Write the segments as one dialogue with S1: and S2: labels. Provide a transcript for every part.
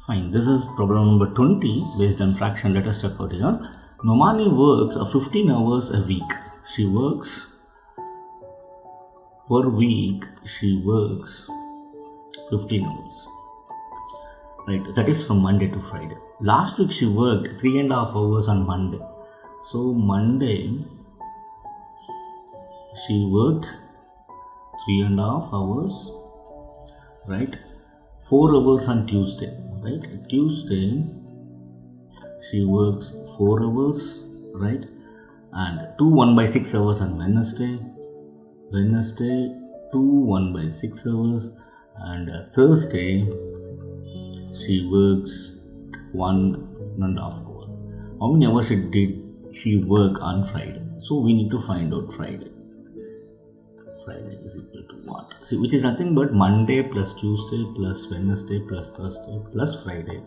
S1: Fine, this is problem number 20 based on fraction. Let us check out here. Nomani works 15 hours a week. She works per week, she works 15 hours. Right, that is from Monday to Friday. Last week she worked 3.5 hours on Monday. So Monday she worked 3.5 hours, right? 4 hours on Tuesday, right? Tuesday she works 4 hours, right? And 2 1/6 hours on Wednesday. Wednesday 2 1/6 hours, and Thursday she works 1.5 hours. How many hours did she work on Friday? So we need to find out Friday. Friday is equal to what? See, which is nothing but Monday plus Tuesday plus Wednesday plus Thursday plus Friday,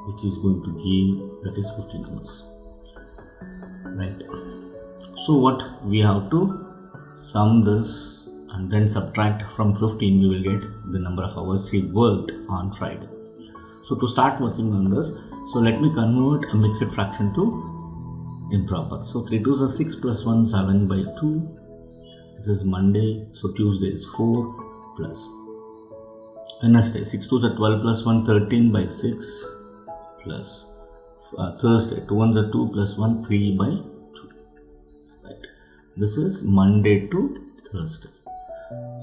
S1: which is going to give, that is 15 hours, right? So what we have to sum this and then subtract from 15, we will get the number of hours she worked on Friday. So to start working on this, so let me convert a mixed fraction to improper. So 3 2s are 6 plus 1, 7 by 2. This is Monday, so Tuesday is 4 plus Wednesday, 6 2s are 12 plus 1, 13 by 6 plus Thursday, 2 1s are 2 plus 1, 3 by 2. Right. This is Monday to Thursday.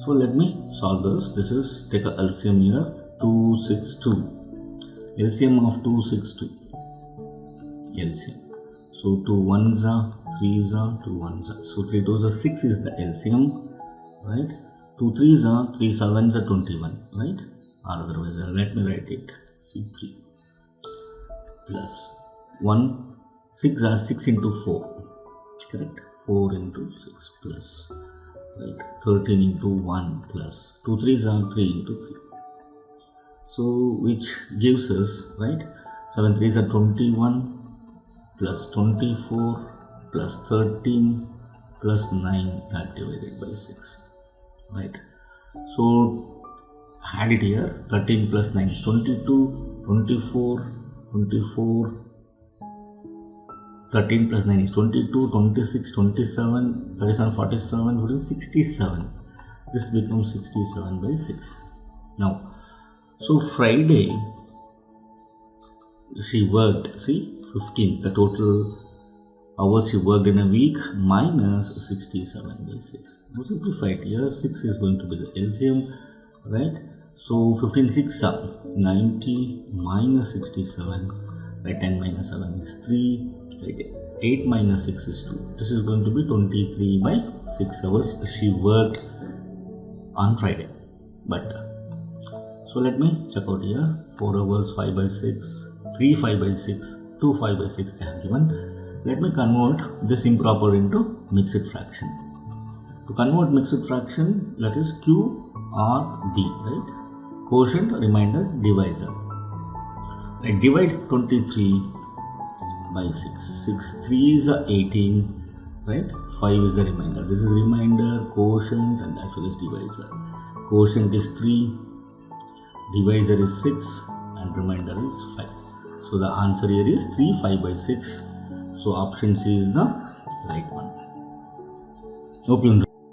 S1: So let me solve this. This is, take a LCM here, 262. LCM of 262. LCM. So 2 1s are, 3s are, 2 1s are. So 3 2s are 6 is the LCM, right? 2 3s are, 3 7s are 21, right? Or otherwise, let me write it. C3 plus 1, 6 are 6 into 4, correct? 4 into 6 plus, right? 13 into 1 plus 2 3s are 3 into 3. So which gives us, right? 7 3s are 21 plus 24 plus 13 plus 9, that divided by 6, right? So add it here. 13 plus 9 is 22, 24, 13 plus 9 is 22, 26, 27, 37, 47, 67. This becomes 67 by 6. Now, so Friday she worked, see, 15, the total hours she worked in a week, minus 67 by 6. Now simplify it here. 6 is going to be the LCM, right? So 15 6 are 90 minus 67, right? 10 minus 7 is 3, right? 8 minus 6 is 2. This is going to be 23 by 6 hours she worked on Friday. But so let me check out here. 4 hours 5 by 6, 3 5 by 6, 2 5 by 6 they have given. Let me convert this improper into mixed fraction. To convert mixed fraction, that is Q or D, right? Quotient, remainder, divisor. Right, divide 23 by 6. 6 3s are 18, right? 5 is the remainder. This is remainder, quotient, and as well as divisor. Quotient is 3, divisor is 6, and remainder is 5. So the answer here is 3 5 by 6. So option C is the right one. Hope you understand.